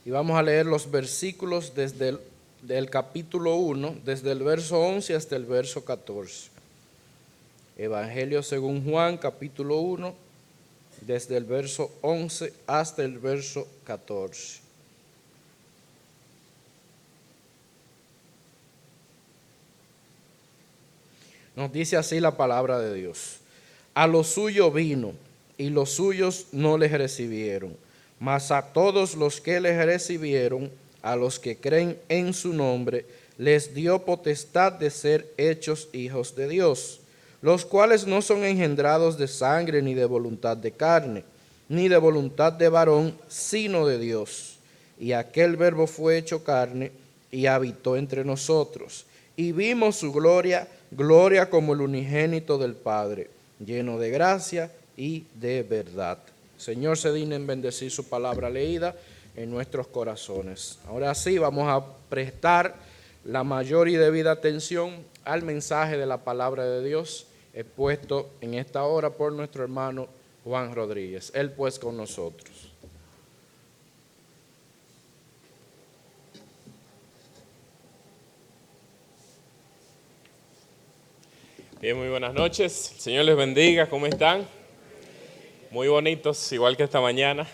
y vamos a leer los versículos del capítulo 1, desde el verso 11 hasta el verso 14. Evangelio según Juan, capítulo 1, desde el verso 11 hasta el verso 14. Nos dice así la palabra de Dios. A lo suyo vino, y los suyos no les recibieron. Mas a todos los que les recibieron, a los que creen en su nombre, les dio potestad de ser hechos hijos de Dios, los cuales no son engendrados de sangre, ni de voluntad de carne, ni de voluntad de varón, sino de Dios. Y aquel Verbo fue hecho carne, y habitó entre nosotros. Y vimos su gloria, gloria como el unigénito del Padre, lleno de gracia y de verdad. Señor, se digna en bendecir su palabra leída en nuestros corazones. Ahora sí, vamos a prestar la mayor y debida atención al mensaje de la palabra de Dios expuesto en esta hora por nuestro hermano Juan Rodríguez. Él pues con nosotros. Bien, muy buenas noches. El Señor les bendiga. ¿Cómo están? Muy bonitos, igual que esta mañana,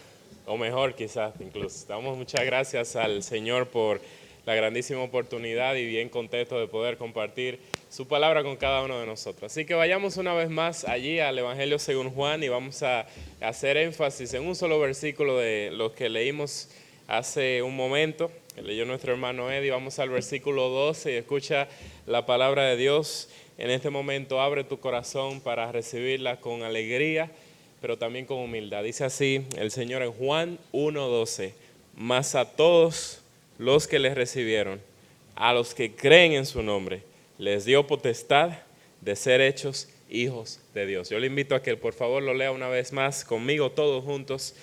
o mejor quizás incluso. Damos muchas gracias al Señor por la grandísima oportunidad y bien contento de poder compartir su palabra con cada uno de nosotros. Así que vayamos una vez más allí al Evangelio según Juan y vamos a hacer énfasis en un solo versículo de los que leímos hace un momento, que leyó nuestro hermano Eddie. Vamos al versículo 12 y escucha la palabra de Dios. En este momento abre tu corazón para recibirla con alegría, pero también con humildad. Dice así el Señor en Juan 1:12, mas a todos los que les recibieron, a los que creen en su nombre, les dio potestad de ser hechos hijos de Dios. Yo le invito a que por favor lo lea una vez más conmigo todos juntos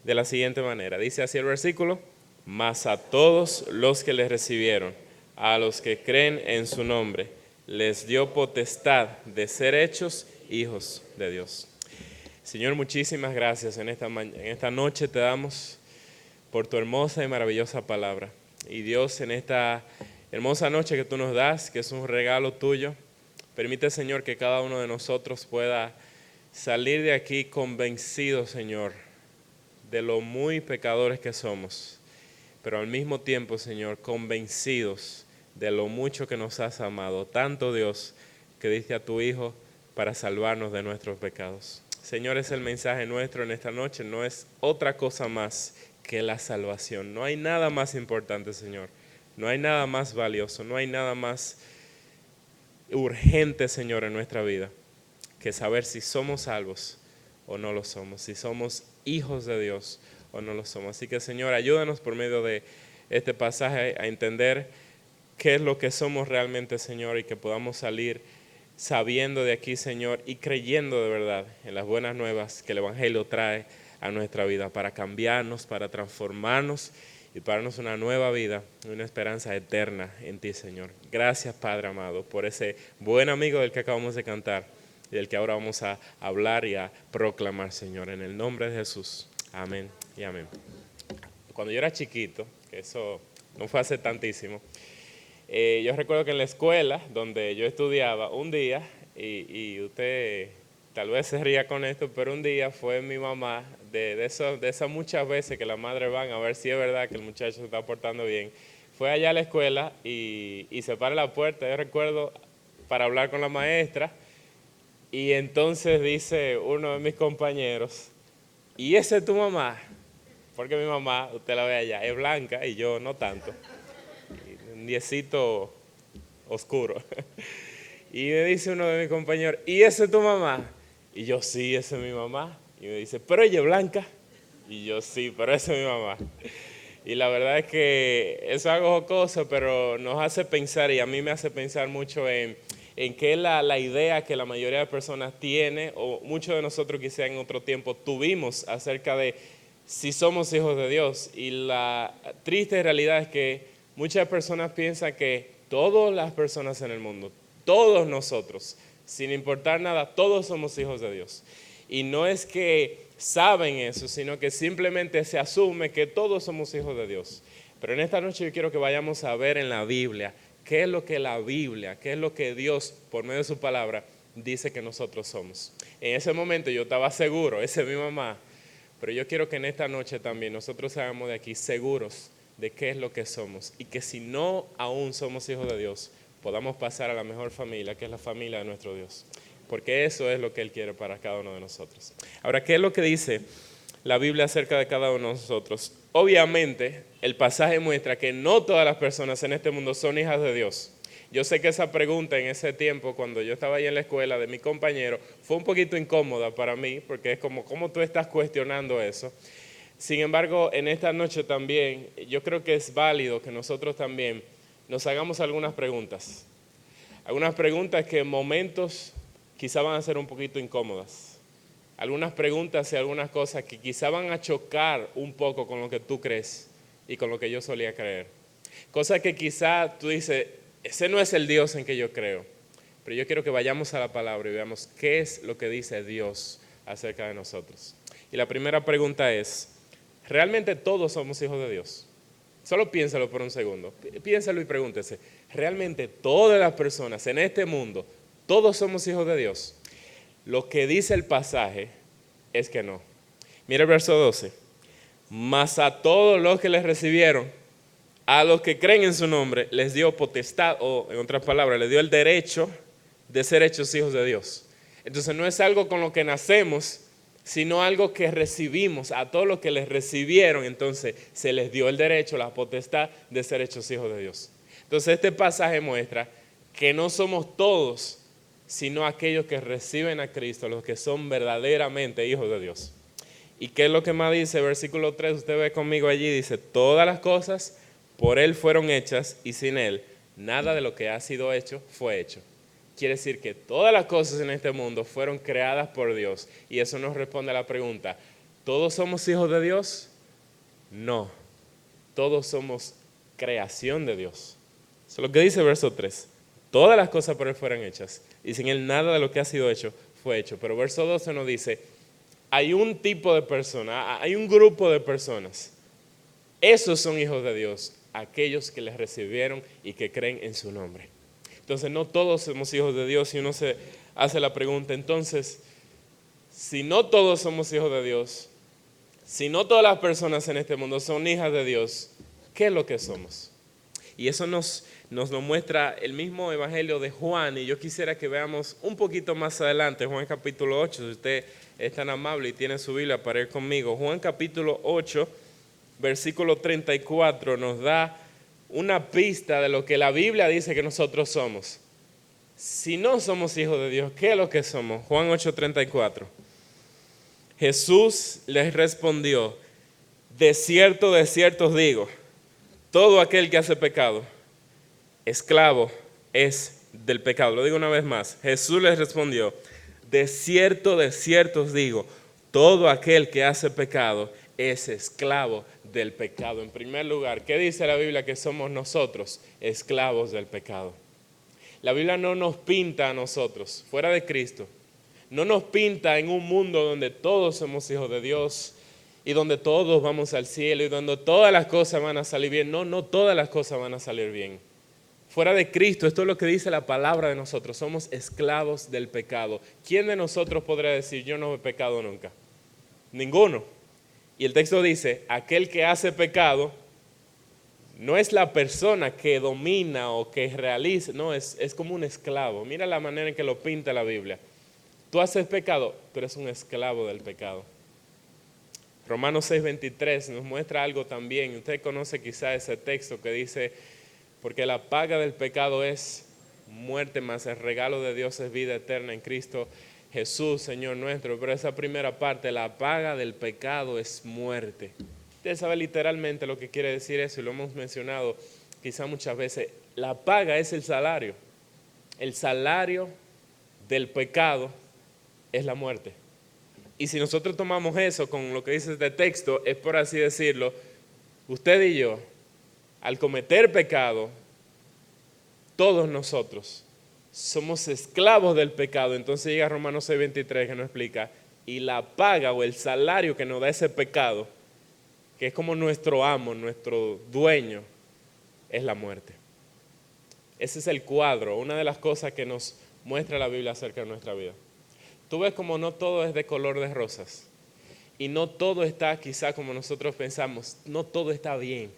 de la siguiente manera. Dice así el versículo, mas a todos los que les recibieron, a los que creen en su nombre, les dio potestad de ser hechos hijos de Dios. Señor, muchísimas gracias en esta noche te damos por tu hermosa y maravillosa palabra. Y Dios, en esta hermosa noche que tú nos das, que es un regalo tuyo, permite, Señor, que cada uno de nosotros pueda salir de aquí convencido, Señor, de lo muy pecadores que somos, pero al mismo tiempo, Señor, convencidos de lo mucho que nos has amado, tanto Dios, que diste a tu Hijo para salvarnos de nuestros pecados. Señor, es el mensaje nuestro en esta noche, no es otra cosa más que la salvación. No hay nada más importante, Señor, no hay nada más valioso, no hay nada más urgente, Señor, en nuestra vida, que saber si somos salvos o no lo somos, si somos hijos de Dios o no lo somos. Así que, Señor, ayúdanos por medio de este pasaje a entender qué es lo que somos realmente, Señor, y que podamos salir sabiendo de aquí, Señor, y creyendo de verdad en las buenas nuevas que el Evangelio trae a nuestra vida para cambiarnos, para transformarnos y para darnos una nueva vida, una esperanza eterna en ti, Señor. Gracias, Padre amado, por ese buen amigo del que acabamos de cantar y del que ahora vamos a hablar y a proclamar, Señor, en el nombre de Jesús. Amén y amén. Cuando yo era chiquito, que eso no fue hace tantísimo, yo recuerdo que en la escuela donde yo estudiaba, un día, y usted tal vez se ría con esto, pero un día fue mi mamá, de esas muchas veces que las madres van a ver si es verdad que el muchacho se está portando bien, fue allá a la escuela y se para la puerta, yo recuerdo, para hablar con la maestra, y entonces dice uno de mis compañeros, ¿y esa es tu mamá? Porque mi mamá, usted la ve allá, es blanca y yo no tanto. Un diecito oscuro. Y me dice uno de mis compañeros, ¿y esa es tu mamá? Y yo, sí, esa es mi mamá. Y me dice, ¿pero ella es blanca? Y yo, sí, pero esa es mi mamá. Y la verdad es que eso es algo jocoso, pero nos hace pensar, y a mí me hace pensar mucho en qué es la idea que la mayoría de personas tiene, o muchos de nosotros quizá en otro tiempo tuvimos acerca de si somos hijos de Dios. Y la triste realidad es que muchas personas piensan que todas las personas en el mundo, todos nosotros, sin importar nada, todos somos hijos de Dios. Y no es que saben eso, sino que simplemente se asume que todos somos hijos de Dios. Pero en esta noche yo quiero que vayamos a ver en la Biblia qué es lo que la Biblia, qué es lo que Dios, por medio de su palabra, dice que nosotros somos. En ese momento yo estaba seguro, esa es mi mamá, pero yo quiero que en esta noche también nosotros salgamos de aquí seguros de qué es lo que somos y que si no aún somos hijos de Dios, podamos pasar a la mejor familia, que es la familia de nuestro Dios. Porque eso es lo que Él quiere para cada uno de nosotros. Ahora, ¿qué es lo que dice la Biblia acerca de cada uno de nosotros? Obviamente, el pasaje muestra que no todas las personas en este mundo son hijas de Dios. Yo sé que esa pregunta en ese tiempo, cuando yo estaba ahí en la escuela de mi compañero, fue un poquito incómoda para mí, porque es como, ¿cómo tú estás cuestionando eso? Sin embargo, en esta noche también, yo creo que es válido que nosotros también nos hagamos algunas preguntas. Algunas preguntas que en momentos quizá van a ser un poquito incómodas. Algunas preguntas y algunas cosas que quizá van a chocar un poco con lo que tú crees y con lo que yo solía creer. Cosas que quizá tú dices, ese no es el Dios en que yo creo. Pero yo quiero que vayamos a la palabra y veamos qué es lo que dice Dios acerca de nosotros. Y la primera pregunta es, ¿realmente todos somos hijos de Dios? Solo piénsalo por un segundo. Piénsalo y pregúntese, ¿realmente todas las personas en este mundo, todos somos hijos de Dios? Lo que dice el pasaje es que no. Mira el verso 12. Mas a todos los que les recibieron, a los que creen en su nombre, les dio potestad, o en otras palabras, les dio el derecho de ser hechos hijos de Dios. Entonces no es algo con lo que nacemos, sino algo que recibimos. A todos los que les recibieron, entonces se les dio el derecho, la potestad de ser hechos hijos de Dios. Entonces este pasaje muestra que no somos todos, sino aquellos que reciben a Cristo, los que son verdaderamente hijos de Dios. ¿Y qué es lo que más dice? Versículo 3, usted ve conmigo allí, dice, todas las cosas por Él fueron hechas y sin Él nada de lo que ha sido hecho fue hecho. Quiere decir que todas las cosas en este mundo fueron creadas por Dios. Y eso nos responde a la pregunta, ¿todos somos hijos de Dios? No, todos somos creación de Dios. Eso es lo que dice el verso 3. Todas las cosas por Él fueron hechas y sin Él nada de lo que ha sido hecho fue hecho. Pero verso 12 nos dice, hay un tipo de persona, hay un grupo de personas. Esos son hijos de Dios, aquellos que les recibieron y que creen en su nombre. Entonces no todos somos hijos de Dios y uno se hace la pregunta, entonces, si no todos somos hijos de Dios, si no todas las personas en este mundo son hijas de Dios, ¿qué es lo que somos? Y eso nos lo muestra el mismo Evangelio de Juan, y yo quisiera que veamos un poquito más adelante, Juan capítulo 8, si usted es tan amable y tiene su Biblia para ir conmigo. Juan capítulo 8, versículo 34 nos da una pista de lo que la Biblia dice que nosotros somos. Si no somos hijos de Dios, ¿qué es lo que somos? Juan 8:34. Jesús les respondió, de cierto os digo, todo aquel que hace pecado, esclavo es del pecado. Lo digo una vez más. Jesús les respondió, de cierto os digo, todo aquel que hace pecado es esclavo del pecado. En primer lugar, ¿qué dice la Biblia que somos nosotros? Esclavos del pecado. La Biblia no nos pinta a nosotros, fuera de Cristo, no nos pinta en un mundo donde todos somos hijos de Dios y donde todos vamos al cielo y donde todas las cosas van a salir bien. No todas las cosas van a salir bien. Fuera de Cristo, esto es lo que dice la palabra de nosotros, somos esclavos del pecado. ¿Quién de nosotros podría decir, yo no he pecado nunca? Ninguno. Y el texto dice, aquel que hace pecado no es la persona que domina o que realiza, no, es como un esclavo. Mira la manera en que lo pinta la Biblia. Tú haces pecado, pero eres un esclavo del pecado. Romanos 6:23 nos muestra algo también. Usted conoce quizá ese texto que dice, porque la paga del pecado es muerte, mas el regalo de Dios es vida eterna en Cristo Jesús, Señor nuestro. Pero esa primera parte, la paga del pecado es muerte. Usted sabe literalmente lo que quiere decir eso y lo hemos mencionado quizá muchas veces. La paga es el salario. El salario del pecado es la muerte. Y si nosotros tomamos eso con lo que dice este texto, es por así decirlo, usted y yo, al cometer pecado, todos nosotros somos esclavos del pecado. Entonces llega Romanos 6:23 que nos explica y la paga o el salario que nos da ese pecado, que es como nuestro amo, nuestro dueño, es la muerte. Ese es el cuadro, una de las cosas que nos muestra la Biblia acerca de nuestra vida. Tú ves como no todo es de color de rosas y no todo está quizá como nosotros pensamos, no todo está bien,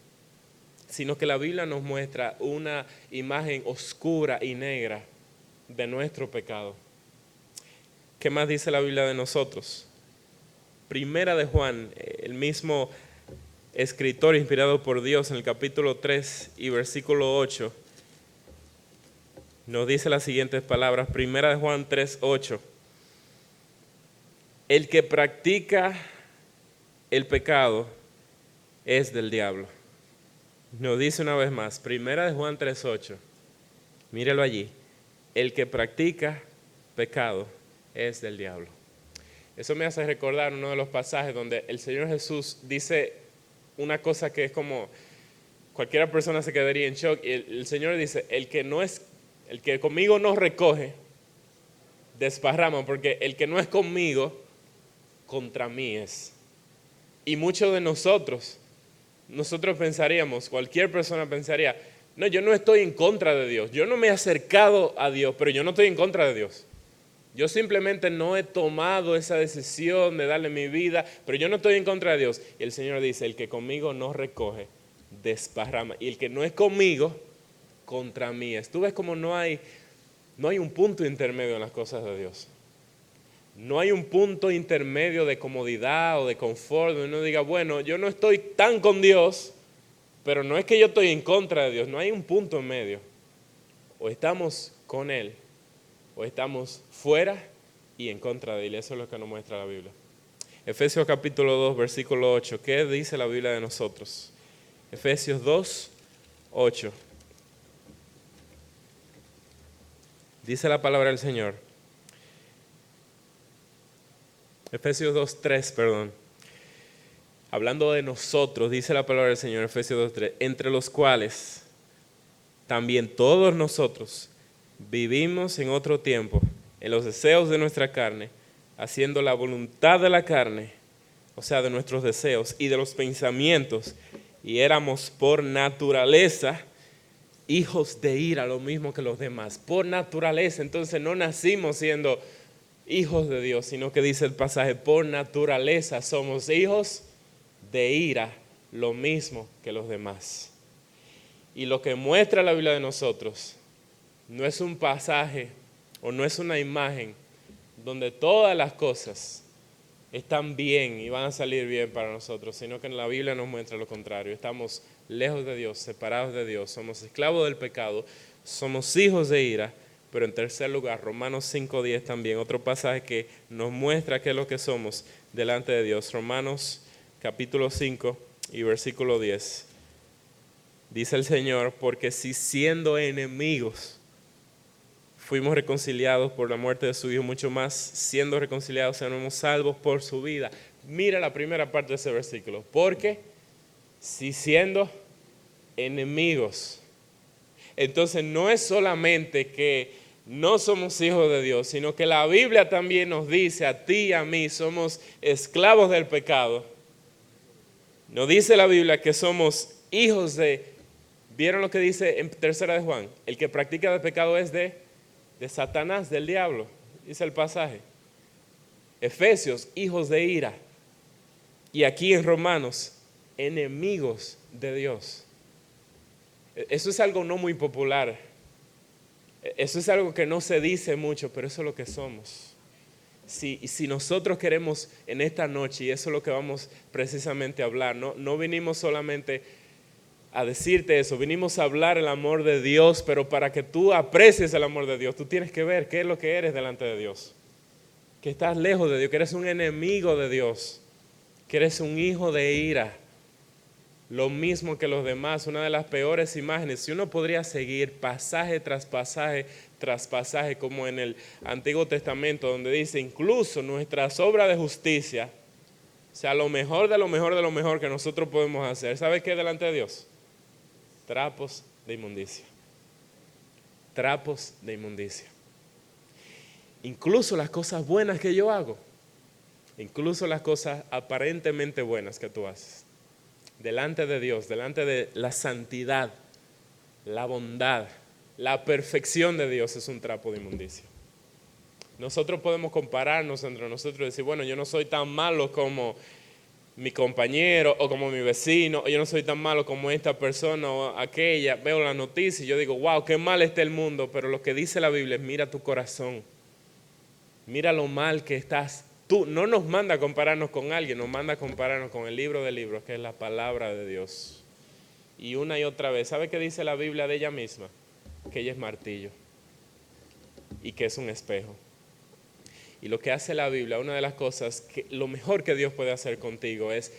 sino que la Biblia nos muestra una imagen oscura y negra de nuestro pecado. ¿Qué más dice la Biblia de nosotros? Primera de Juan, el mismo escritor inspirado por Dios en el capítulo 3 y versículo 8, nos dice las siguientes palabras. Primera de Juan 3, 8. El que practica el pecado es del diablo. Nos dice una vez más, Primera de Juan 3, 8. Míralo allí. El que practica pecado es del diablo. Eso me hace recordar uno de los pasajes donde el Señor Jesús dice una cosa que es como cualquier persona se quedaría en shock. Y el Señor dice, el que conmigo no recoge, desparrama, porque el que no es conmigo, contra mí es. Y muchos de nosotros pensaríamos, cualquier persona pensaría, no, yo no estoy en contra de Dios, yo no me he acercado a Dios, pero yo no estoy en contra de Dios. Yo simplemente no he tomado esa decisión de darle mi vida, pero yo no estoy en contra de Dios. Y el Señor dice, el que conmigo no recoge, desparrama. Y el que no es conmigo, contra mí es. Tú ves como no hay un punto intermedio en las cosas de Dios. No hay un punto intermedio de comodidad o de confort, donde uno diga, bueno, yo no estoy tan con Dios, pero no es que yo estoy en contra de Dios. No hay un punto en medio. O estamos con Él, o estamos fuera y en contra de Él. Eso es lo que nos muestra la Biblia. Efesios capítulo 2, versículo 8. ¿Qué dice la Biblia de nosotros? Efesios 2, 8. Dice la palabra del Señor. Efesios 2, 3, perdón. Hablando de nosotros, dice la palabra del Señor, Efesios 2, 3. Entre los cuales también todos nosotros vivimos en otro tiempo, en los deseos de nuestra carne, haciendo la voluntad de la carne, o sea, de nuestros deseos y de los pensamientos, y éramos por naturaleza hijos de ira, lo mismo que los demás, por naturaleza. Entonces no nacimos siendo hijos de Dios, sino que dice el pasaje, por naturaleza somos hijos de ira, lo mismo que los demás. Y lo que muestra la Biblia de nosotros no es un pasaje o no es una imagen donde todas las cosas están bien y van a salir bien para nosotros, sino que en la Biblia nos muestra lo contrario. Estamos lejos de Dios, separados de Dios, somos esclavos del pecado, somos hijos de ira, pero en tercer lugar, Romanos 5:10 también, otro pasaje que nos muestra qué es lo que somos delante de Dios. Romanos capítulo 5 y versículo 10. Dice el Señor, porque si siendo enemigos fuimos reconciliados por la muerte de su Hijo, mucho más siendo reconciliados seremos salvos por su vida. Mira la primera parte de ese versículo, porque si siendo enemigos. Entonces no es solamente que no somos hijos de Dios, sino que la Biblia también nos dice a ti y a mí, somos esclavos del pecado. Nos dice la Biblia que somos hijos de, ¿vieron lo que dice en tercera de Juan? El que practica el pecado es de Satanás, del diablo, dice el pasaje. Efesios, hijos de ira. Y aquí en Romanos, enemigos de Dios. Eso es algo no muy popular. Eso es algo que no se dice mucho, pero eso es lo que somos. Si nosotros queremos en esta noche, y eso es lo que vamos precisamente a hablar, no vinimos solamente a decirte eso, vinimos a hablar el amor de Dios, pero para que tú aprecies el amor de Dios, tú tienes que ver qué es lo que eres delante de Dios. Que estás lejos de Dios, que eres un enemigo de Dios, que eres un hijo de ira. Lo mismo que los demás, una de las peores imágenes. Si uno podría seguir pasaje tras pasaje tras pasaje, como en el Antiguo Testamento, donde dice incluso nuestras obras de justicia, o sea, lo mejor de lo mejor de lo mejor que nosotros podemos hacer, ¿sabe qué es delante de Dios? Trapos de inmundicia. Trapos de inmundicia. Incluso las cosas buenas que yo hago, incluso las cosas aparentemente buenas que tú haces, delante de Dios, delante de la santidad, la bondad, la perfección de Dios, es un trapo de inmundicia. Nosotros podemos compararnos entre nosotros y decir, bueno, yo no soy tan malo como mi compañero o como mi vecino, o yo no soy tan malo como esta persona o aquella. Veo la noticia y yo digo, wow, qué mal está el mundo, pero lo que dice la Biblia es, mira tu corazón, mira lo mal que estás. Tú no nos manda a compararnos con alguien, nos manda a compararnos con el libro de libros, que es la palabra de Dios. Y una y otra vez, ¿sabe qué dice la Biblia de ella misma? Que ella es martillo y que es un espejo. Y lo que hace la Biblia, una de las cosas, lo mejor que Dios puede hacer contigo es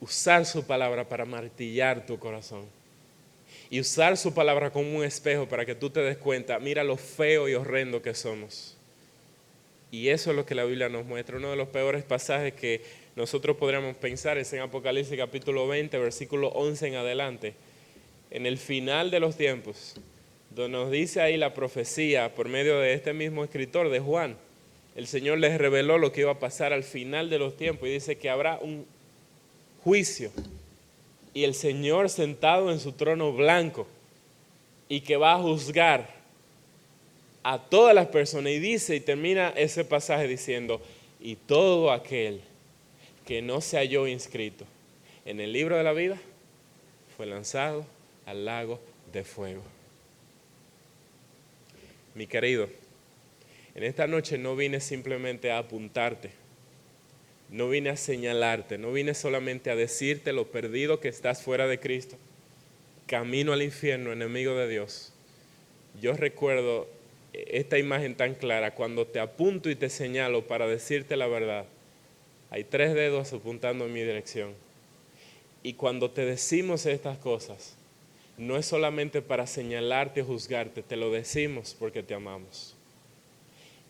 usar su palabra para martillar tu corazón. Y usar su palabra como un espejo para que tú te des cuenta, mira lo feo y horrendo que somos. Y eso es lo que la Biblia nos muestra. Uno de los peores pasajes que nosotros podríamos pensar es en Apocalipsis capítulo 20, versículo 11 en adelante. En el final de los tiempos, donde nos dice ahí la profecía por medio de este mismo escritor, de Juan. El Señor les reveló lo que iba a pasar al final de los tiempos y dice que habrá un juicio y el Señor sentado en su trono blanco y que va a juzgar a todas las personas. Y dice, y termina ese pasaje diciendo, y todo aquel que no se halló inscrito en el libro de la vida fue lanzado al lago de fuego. Mi querido, en esta noche no vine simplemente a apuntarte, no vine a señalarte, no vine solamente a decirte lo perdido que estás fuera de Cristo, camino al infierno, enemigo de Dios. Yo recuerdo esta imagen tan clara, cuando te apunto y te señalo para decirte la verdad, hay 3 dedos apuntando en mi dirección. Y cuando te decimos estas cosas, no es solamente para señalarte o juzgarte, te lo decimos porque te amamos.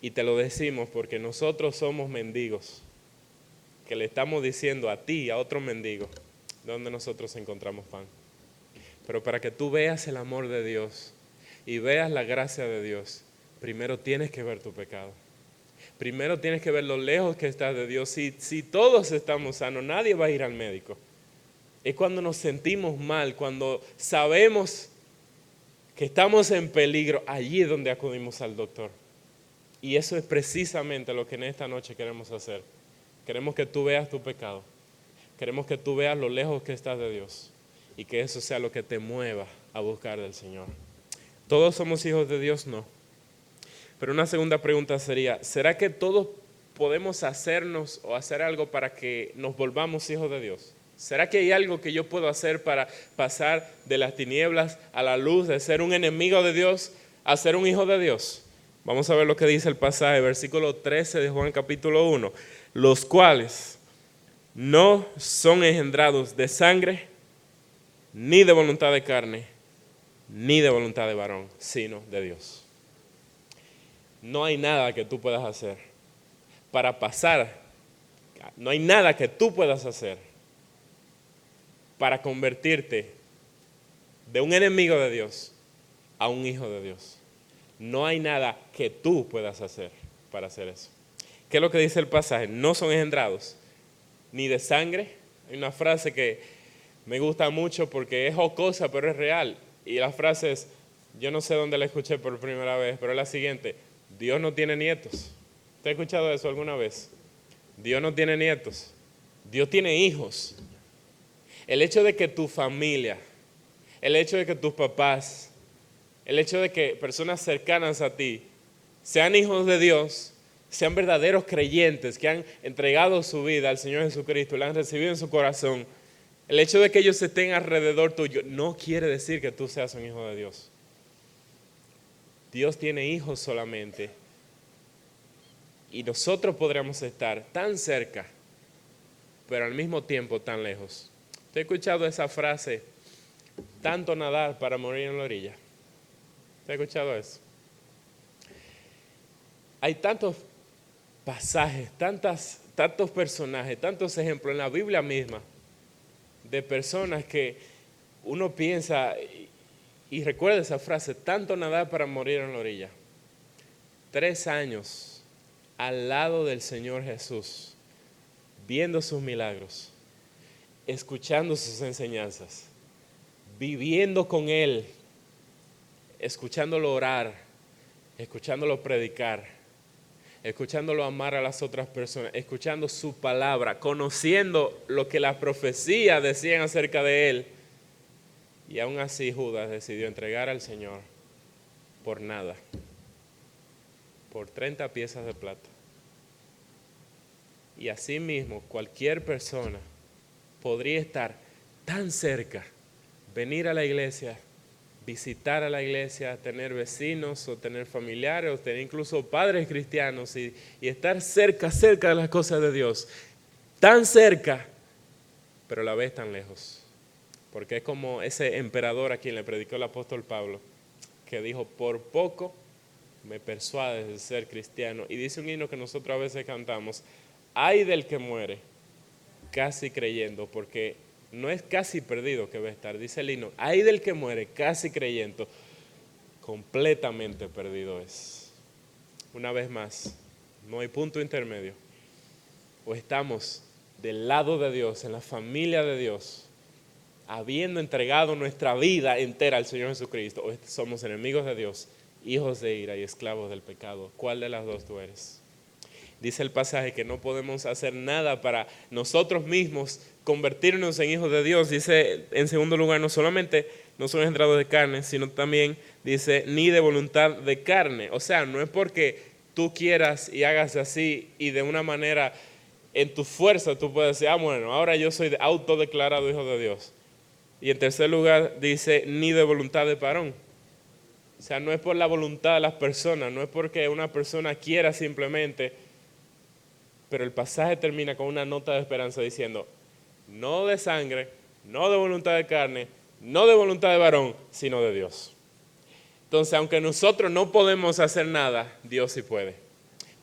Y te lo decimos porque nosotros somos mendigos, que le estamos diciendo a ti, a otro mendigo, donde nosotros encontramos pan. Pero para que tú veas el amor de Dios y veas la gracia de Dios, primero tienes que ver tu pecado. Primero tienes que ver lo lejos que estás de Dios. Si todos estamos sanos, nadie va a ir al médico. Es cuando nos sentimos mal, cuando sabemos que estamos en peligro, allí es donde acudimos al doctor. Y eso es precisamente lo que en esta noche queremos hacer. Queremos que tú veas tu pecado. Queremos que tú veas lo lejos que estás de Dios. Y que eso sea lo que te mueva a buscar del Señor. ¿Todos somos hijos de Dios? No. Pero una segunda pregunta sería, ¿será que todos podemos hacernos o hacer algo para que nos volvamos hijos de Dios? ¿Será que hay algo que yo puedo hacer para pasar de las tinieblas a la luz, de ser un enemigo de Dios a ser un hijo de Dios? Vamos a ver lo que dice el pasaje, versículo 13 de Juan capítulo 1. Los cuales no son engendrados de sangre, ni de voluntad de carne, ni de voluntad de varón, sino de Dios. No hay nada que tú puedas hacer para pasar, no hay nada que tú puedas hacer para convertirte de un enemigo de Dios a un hijo de Dios. No hay nada que tú puedas hacer para hacer eso. ¿Qué es lo que dice el pasaje? No son engendrados ni de sangre. Hay una frase que me gusta mucho porque es jocosa, pero es real. Y la frase es, yo no sé dónde la escuché por primera vez, pero es la siguiente: Dios no tiene nietos. ¿Usted ha escuchado eso alguna vez? Dios no tiene nietos. Dios tiene hijos. El hecho de que tu familia, el hecho de que tus papás, el hecho de que personas cercanas a ti sean hijos de Dios, sean verdaderos creyentes que han entregado su vida al Señor Jesucristo, la han recibido en su corazón, el hecho de que ellos estén alrededor tuyo no quiere decir que tú seas un hijo de Dios. Dios tiene hijos solamente y nosotros podríamos estar tan cerca, pero al mismo tiempo tan lejos. ¿Usted ha escuchado esa frase, tanto nadar para morir en la orilla? ¿Usted ha escuchado eso? Hay tantos pasajes, tantos personajes, tantos ejemplos en la Biblia misma de personas que uno piensa y recuerda esa frase, tanto nadar para morir en la orilla. 3 años al lado del Señor Jesús, viendo sus milagros, escuchando sus enseñanzas, viviendo con Él, escuchándolo orar, escuchándolo predicar, escuchándolo amar a las otras personas, escuchando su palabra, conociendo lo que las profecías decían acerca de Él. Y aún así Judas decidió entregar al Señor por nada, por 30 piezas de plata. Y así mismo cualquier persona podría estar tan cerca, venir a la iglesia, visitar a la iglesia, tener vecinos o tener familiares o tener incluso padres cristianos y estar cerca de las cosas de Dios. Tan cerca, pero a la vez tan lejos. Porque es como ese emperador a quien le predicó el apóstol Pablo, que dijo, por poco me persuades de ser cristiano. Y dice un himno que nosotros a veces cantamos, ay del que muere casi creyendo, porque no es casi perdido que va a estar, dice el himno, ay del que muere casi creyendo, completamente perdido es. Una vez más, no hay punto intermedio. O estamos del lado de Dios, en la familia de Dios, habiendo entregado nuestra vida entera al Señor Jesucristo, o somos enemigos de Dios, hijos de ira y esclavos del pecado. ¿Cuál de las dos tú eres? Dice el pasaje que no podemos hacer nada para nosotros mismos convertirnos en hijos de Dios. Dice en segundo lugar, no solamente no son engendrados de carne, sino también dice ni de voluntad de carne. O sea, no es porque tú quieras y hagas así y de una manera en tu fuerza tú puedes decir, bueno, ahora yo soy autodeclarado hijo de Dios. Y en tercer lugar dice ni de voluntad de varón. O sea, no es por la voluntad de las personas, no es porque una persona quiera simplemente. Pero el pasaje termina con una nota de esperanza diciendo, no de sangre, no de voluntad de carne, no de voluntad de varón, sino de Dios. Entonces, aunque nosotros no podemos hacer nada, Dios sí puede.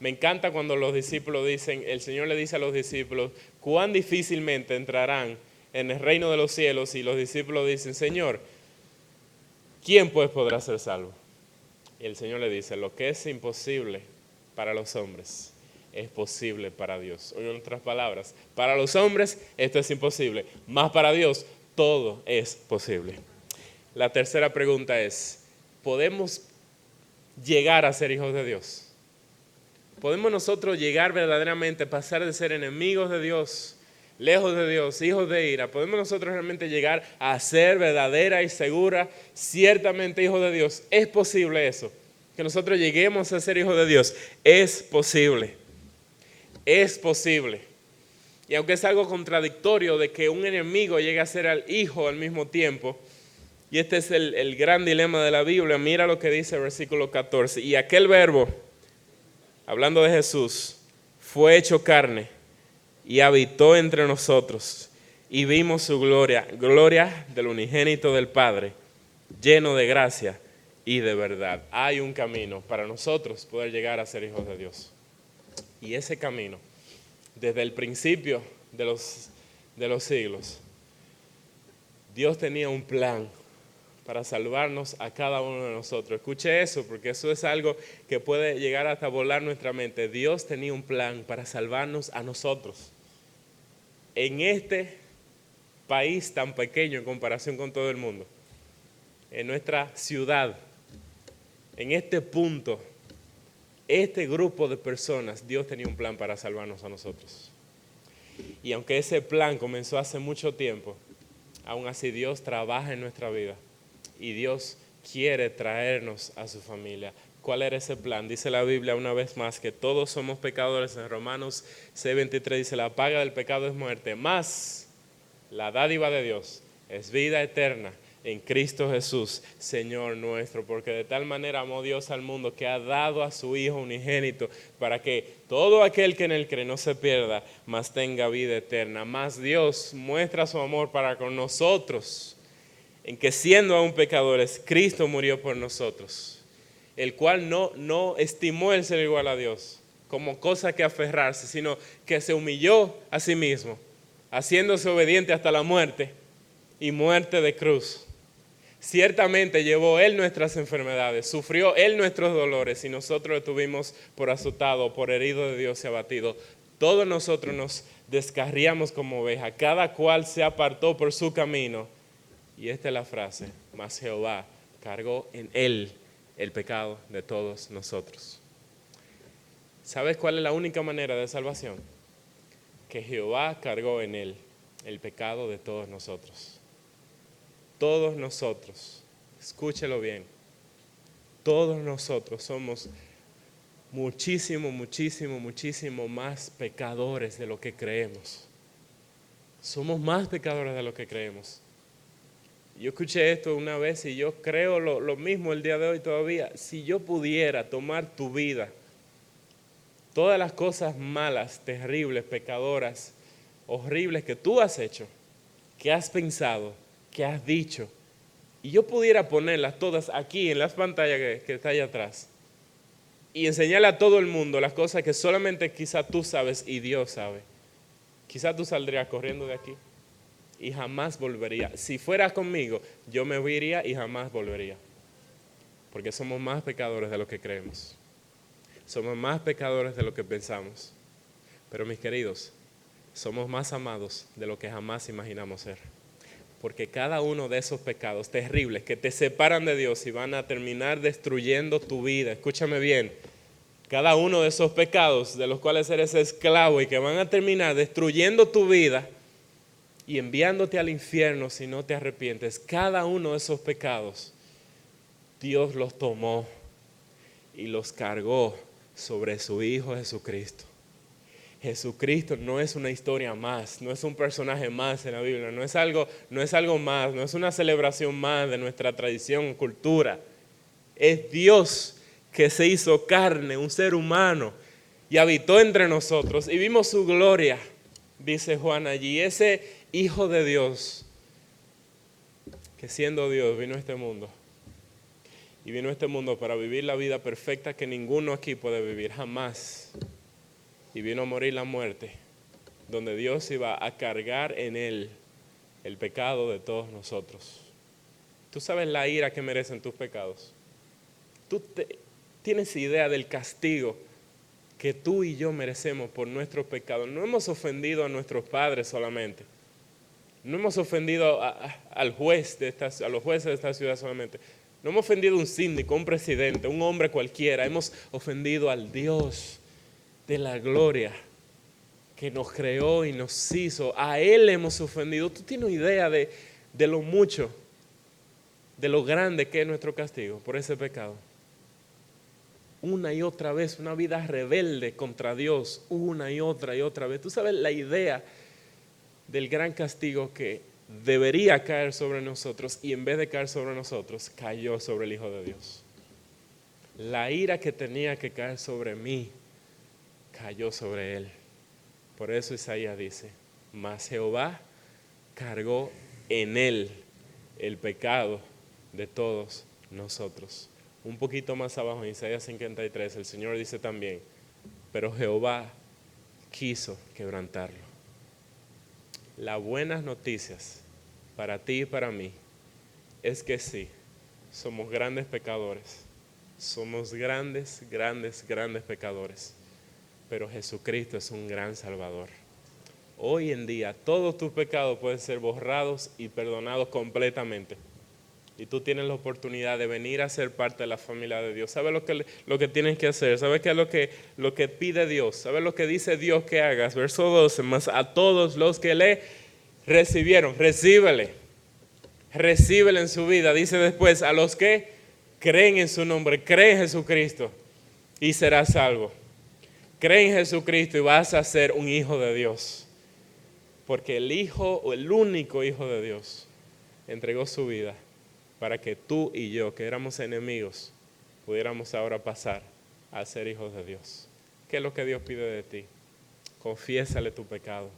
Me encanta cuando los discípulos dicen, el Señor le dice a los discípulos, cuán difícilmente entrarán en el reino de los cielos, y los discípulos dicen, Señor, ¿quién pues podrá ser salvo? Y el Señor le dice, lo que es imposible para los hombres es posible para Dios. O en otras palabras, para los hombres esto es imposible, mas para Dios todo es posible. La tercera pregunta es, ¿podemos llegar a ser hijos de Dios? ¿Podemos nosotros llegar verdaderamente, pasar de ser enemigos de Dios, lejos de Dios, hijos de ira? ¿Podemos nosotros realmente llegar a ser verdadera y segura, ciertamente hijos de Dios? ¿Es posible eso? Que nosotros lleguemos a ser hijos de Dios. Es posible. Es posible. Y aunque es algo contradictorio de que un enemigo llegue a ser al hijo al mismo tiempo, y este es el gran dilema de la Biblia, mira lo que dice el versículo 14. Y aquel verbo, hablando de Jesús, fue hecho carne y habitó entre nosotros y vimos su gloria, gloria del unigénito del Padre, lleno de gracia y de verdad. Hay un camino para nosotros poder llegar a ser hijos de Dios. Y ese camino, desde el principio de los siglos, Dios tenía un plan para salvarnos a cada uno de nosotros. Escuche eso, porque eso es algo que puede llegar hasta volar nuestra mente. Dios tenía un plan para salvarnos a nosotros. En este país tan pequeño en comparación con todo el mundo, en nuestra ciudad, en este punto, este grupo de personas, Dios tenía un plan para salvarnos a nosotros. Y aunque ese plan comenzó hace mucho tiempo, aún así Dios trabaja en nuestra vida y Dios quiere traernos a su familia. ¿Cuál era ese plan? Dice la Biblia una vez más que todos somos pecadores. En Romanos 6:23 dice, la paga del pecado es muerte, mas la dádiva de Dios es vida eterna en Cristo Jesús, Señor nuestro, porque de tal manera amó Dios al mundo que ha dado a su Hijo unigénito para que todo aquel que en él cree no se pierda, mas tenga vida eterna. Mas Dios muestra su amor para con nosotros, en que siendo aún pecadores, Cristo murió por nosotros, el cual no estimó el ser igual a Dios como cosa que aferrarse, sino que se humilló a sí mismo, haciéndose obediente hasta la muerte y muerte de cruz. Ciertamente llevó Él nuestras enfermedades, sufrió Él nuestros dolores y nosotros lo tuvimos por azotado, por herido de Dios y abatido. todos nosotros nos descarriamos como ovejas, cada cual se apartó por su camino. Y esta es la frase: mas Jehová cargó en él el pecado de todos nosotros. ¿Sabes cuál es la única manera de salvación? Que Jehová cargó en él el pecado de todos nosotros. Todos nosotros, escúchelo bien, todos nosotros somos muchísimo más pecadores de lo que creemos. Somos más pecadores de lo que creemos. Yo escuché esto una vez y yo creo lo mismo el día de hoy todavía. Si yo pudiera tomar tu vida, todas las cosas malas, terribles, pecadoras, horribles que tú has hecho, que has pensado, que has dicho, y yo pudiera ponerlas todas aquí en las pantallas que está allá atrás, y enseñarle a todo el mundo las cosas que solamente quizá tú sabes y Dios sabe, quizá tú saldrías corriendo de aquí y jamás volvería. Si fueras conmigo, yo me iría y jamás volvería, porque somos más pecadores de lo que creemos. Somos más pecadores de lo que pensamos. Pero mis queridos, somos más amados de lo que jamás imaginamos ser. Porque cada uno de esos pecados terribles que te separan de Dios y van a terminar destruyendo tu vida, escúchame bien, cada uno de esos pecados de los cuales eres esclavo y que van a terminar destruyendo tu vida y enviándote al infierno si no te arrepientes, cada uno de esos pecados Dios los tomó y los cargó sobre su Hijo Jesucristo. Jesucristo no es una historia más, no es un personaje más en la Biblia, no es algo más, no es una celebración más de nuestra tradición, cultura. Es Dios que se hizo carne, un ser humano, y habitó entre nosotros y vimos su gloria, dice Juan allí. Ese Hijo de Dios, que siendo Dios vino a este mundo. Y vino a este mundo para vivir la vida perfecta que ninguno aquí puede vivir, jamás. Y vino a morir la muerte, donde Dios iba a cargar en él el pecado de todos nosotros. ¿Tú sabes la ira que merecen tus pecados? ¿Tú tienes idea del castigo que tú y yo merecemos por nuestros pecados? No hemos ofendido a nuestros padres solamente. No hemos ofendido a los jueces de esta ciudad solamente. No hemos ofendido a un síndico, a un presidente, a un hombre cualquiera. Hemos ofendido al Dios de la gloria que nos creó y nos hizo. A Él hemos ofendido. ¿Tú tienes idea de lo mucho, de lo grande que es nuestro castigo por ese pecado? Una y otra vez, una vida rebelde contra Dios, una y otra vez. ¿Tú sabes la idea del gran castigo que debería caer sobre nosotros y en vez de caer sobre nosotros, cayó sobre el Hijo de Dios? La ira que tenía que caer sobre mí, cayó sobre él. Por eso Isaías dice: mas Jehová cargó en él el pecado de todos nosotros. Un poquito más abajo en Isaías 53 el Señor dice también: pero Jehová quiso quebrantarlo. Las buenas noticias para ti y para mí es que sí, somos grandes pecadores. Somos grandes pecadores. Pero Jesucristo es un gran Salvador. Hoy en día todos tus pecados pueden ser borrados y perdonados completamente. Y tú tienes la oportunidad de venir a ser parte de la familia de Dios. ¿Sabes lo que tienes que hacer? ¿Sabes qué es lo que pide Dios? ¿Sabes lo que dice Dios que hagas? Verso 12, mas a todos los que le recibieron, recíbele en su vida. Dice después, a los que creen en su nombre, cree en Jesucristo y serás salvo. Cree en Jesucristo y vas a ser un hijo de Dios. Porque el Hijo, o el único Hijo de Dios, entregó su vida para que tú y yo, que éramos enemigos, pudiéramos ahora pasar a ser hijos de Dios. ¿Qué es lo que Dios pide de ti? Confiésale tu pecado.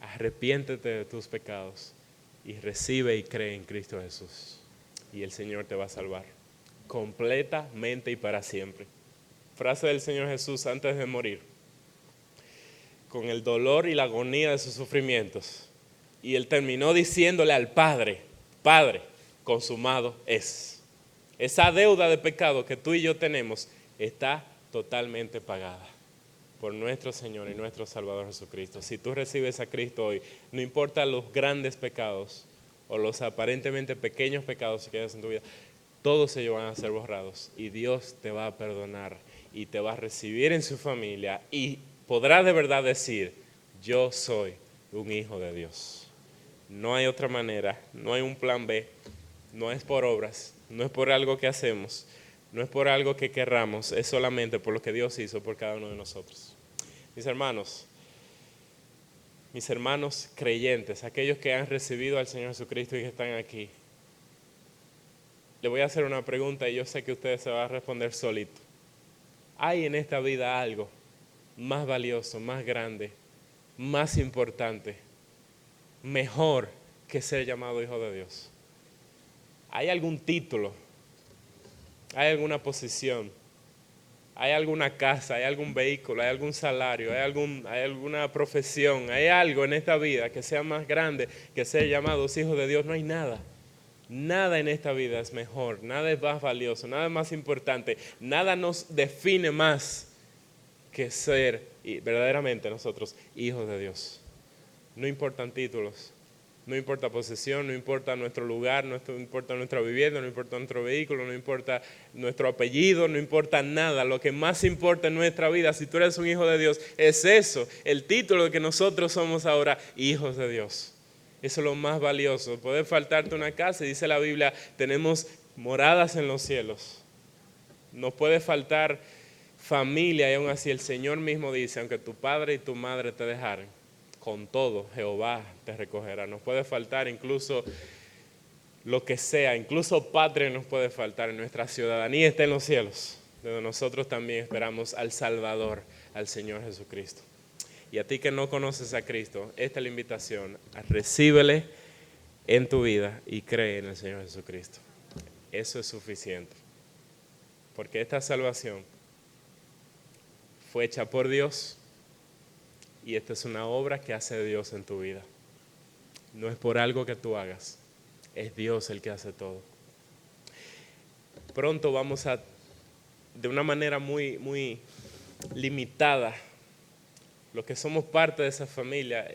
Arrepiéntete de tus pecados y recibe y cree en Cristo Jesús. Y el Señor te va a salvar completamente y para siempre. Frase del Señor Jesús antes de morir, con el dolor y la agonía de sus sufrimientos. Y Él terminó diciéndole al Padre: Padre, consumado es. Esa deuda de pecado que tú y yo tenemos está totalmente pagada. por nuestro Señor y nuestro Salvador Jesucristo. Si tú recibes a Cristo hoy, no importa los grandes pecados o los aparentemente pequeños pecados que hayas en tu vida, todos ellos van a ser borrados y Dios te va a perdonar y te va a recibir en su familia y podrás de verdad decir, yo soy un hijo de Dios. No hay otra manera, no hay un plan B, no es por obras, no es por algo que hacemos, no es por algo que querramos, es solamente por lo que Dios hizo por cada uno de nosotros. Mis hermanos creyentes, aquellos que han recibido al Señor Jesucristo y que están aquí, le voy a hacer una pregunta y yo sé que ustedes se van a responder solito. ¿Hay en esta vida algo más valioso, más grande, más importante, mejor que ser llamado hijo de Dios? ¿Hay algún título? ¿Hay alguna posición? ¿Hay alguna casa? ¿Hay algún vehículo? ¿Hay algún salario? ¿Hay alguna profesión? ¿Hay algo en esta vida que sea más grande que ser llamados hijos de Dios? No hay nada. Nada en esta vida es mejor, nada es más valioso, nada es más importante, nada nos define más que ser verdaderamente nosotros hijos de Dios. No importan títulos, no importa posesión, no importa nuestro lugar, no importa nuestra vivienda, no importa nuestro vehículo, no importa nuestro apellido, no importa nada. Lo que más importa en nuestra vida, si tú eres un hijo de Dios, es eso, el título de que nosotros somos ahora hijos de Dios. Eso es lo más valioso. Puede faltarte una casa, y dice la Biblia, tenemos moradas en los cielos. Nos puede faltar familia y aún así el Señor mismo dice, aunque tu padre y tu madre te dejaren, con todo Jehová te recogerá. Nos puede faltar incluso lo que sea, incluso patria nos puede faltar. Nuestra ciudadanía está en los cielos, donde nosotros también esperamos al Salvador, al Señor Jesucristo. Y a ti que no conoces a Cristo, esta es la invitación, recíbele en tu vida y cree en el Señor Jesucristo. Eso es suficiente, porque esta salvación fue hecha por Dios y esta es una obra que hace Dios en tu vida. No es por algo que tú hagas, es Dios el que hace todo. Pronto vamos a, de una manera muy limitada, los que somos parte de esa familia,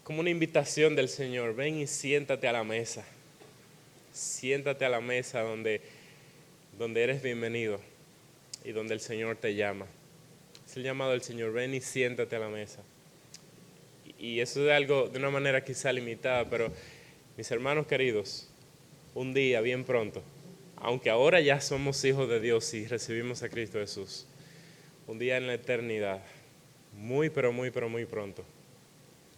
como una invitación del Señor, ven y siéntate a la mesa. Siéntate a la mesa donde eres bienvenido y donde el Señor te llama. Es el llamado del Señor, ven y siéntate a la mesa. Y eso es algo de una manera quizá limitada, pero mis hermanos queridos, un día, bien pronto, aunque ahora ya somos hijos de Dios y recibimos a Cristo Jesús, un día en la eternidad, muy pronto,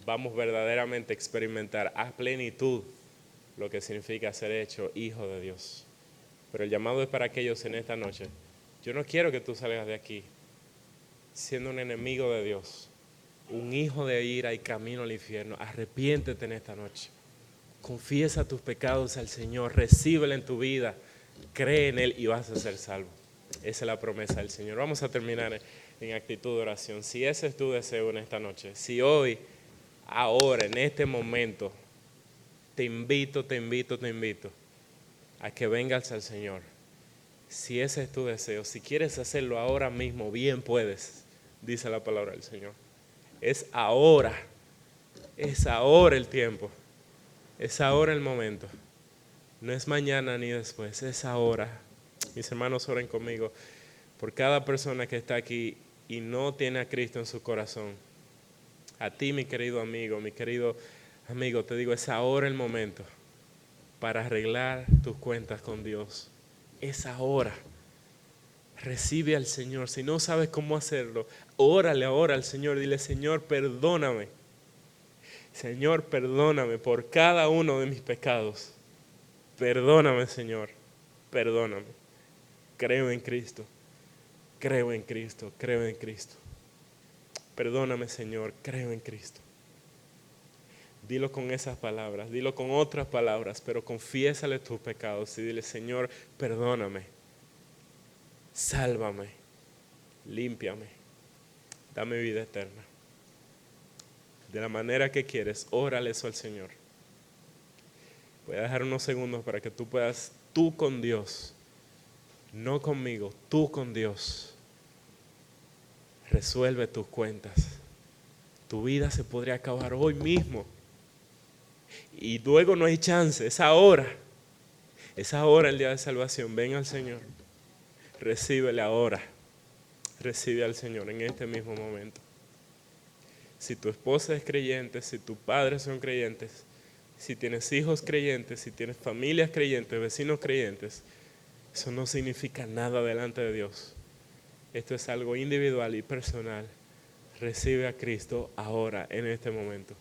vamos verdaderamente a experimentar a plenitud lo que significa ser hecho hijo de Dios. Pero el llamado es para aquellos en esta noche. Yo no quiero que tú salgas de aquí siendo un enemigo de Dios, un hijo de ira y camino al infierno. Arrepiéntete en esta noche. Confiesa tus pecados al Señor, recíbelo en tu vida, cree en Él y vas a ser salvo. Esa es la promesa del Señor. Vamos a terminar en actitud de oración. Si ese es tu deseo en esta noche, si hoy, ahora, en este momento, te invito a que vengas al Señor. Si ese es tu deseo, si quieres hacerlo ahora mismo, bien puedes, dice la palabra del Señor. Es ahora el tiempo, es ahora el momento. No es mañana ni después, es ahora. Mis hermanos, oren conmigo por cada persona que está aquí y no tiene a Cristo en su corazón. A ti, mi querido amigo, te digo, es ahora el momento para arreglar tus cuentas con Dios. Es ahora. Recibe al Señor. Si no sabes cómo hacerlo, órale ahora al Señor. Dile, Señor, perdóname. Señor, perdóname por cada uno de mis pecados. Perdóname, Señor. Perdóname. Creo en Cristo. Creo en Cristo. Creo en Cristo. Perdóname, Señor. Creo en Cristo. Dilo con esas palabras, dilo con otras palabras, pero confiésale tus pecados y dile, Señor, perdóname, sálvame, límpiame, dame vida eterna. De la manera que quieres, órale eso al Señor. Voy a dejar unos segundos para que tú puedas, tú con Dios, no conmigo, tú con Dios, resuelve tus cuentas. Tu vida se podría acabar hoy mismo. Y luego no hay chance, es ahora. Es ahora el día de salvación. Ven al Señor. Recíbele ahora. Recibe al Señor en este mismo momento. Si tu esposa es creyente, si tus padres son creyentes, si tienes hijos creyentes, si tienes familias creyentes, vecinos creyentes, eso no significa nada delante de Dios. Esto es algo individual y personal. Recibe a Cristo ahora, en este momento,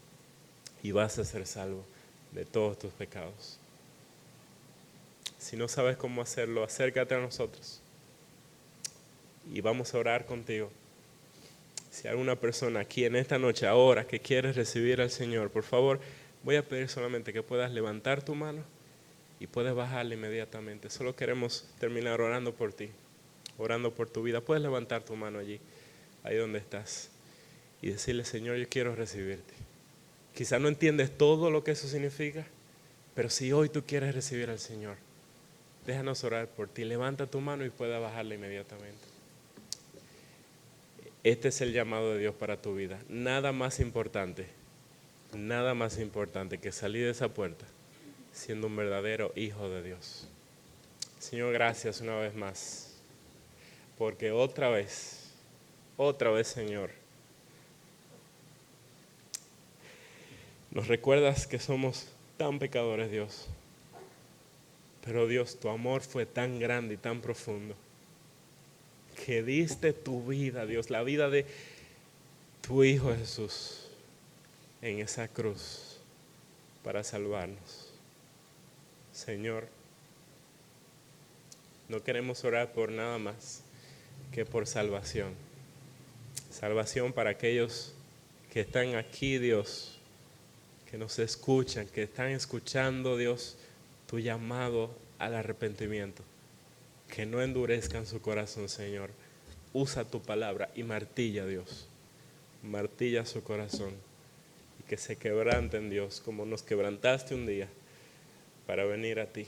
y vas a ser salvo de todos tus pecados. Si no sabes cómo hacerlo, acércate a nosotros y vamos a orar contigo. Si hay alguna persona aquí en esta noche, ahora, que quiere recibir al Señor, por favor, voy a pedir solamente que puedas levantar tu mano y puedes bajarla inmediatamente. Solo queremos terminar orando por ti, orando por tu vida. Puedes levantar tu mano allí, ahí donde estás, y decirle: Señor, yo quiero recibirte. Quizás no entiendes todo lo que eso significa, pero si hoy tú quieres recibir al Señor, déjanos orar por ti. Levanta tu mano y puedes bajarla inmediatamente. Este es el llamado de Dios para tu vida. Nada más importante que salir de esa puerta siendo un verdadero hijo de Dios. Señor, gracias una vez más, porque otra vez, Señor, nos recuerdas que somos tan pecadores, Dios. Pero Dios, tu amor fue tan grande y tan profundo que diste tu vida, Dios, la vida de tu Hijo Jesús en esa cruz para salvarnos. Señor, no queremos orar por nada más que por salvación. Salvación para aquellos que están aquí, Dios, que nos escuchan, que están escuchando, Dios, tu llamado al arrepentimiento. Que no endurezcan su corazón, Señor. Usa tu palabra y martilla, Dios. Martilla su corazón. Y que se quebranten, Dios, como nos quebrantaste un día para venir a ti.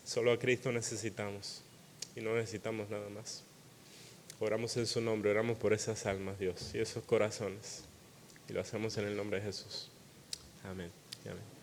Solo a Cristo necesitamos y no necesitamos nada más. Oramos en su nombre, oramos por esas almas, Dios, y esos corazones. Y lo hacemos en el nombre de Jesús. Amén. Amén.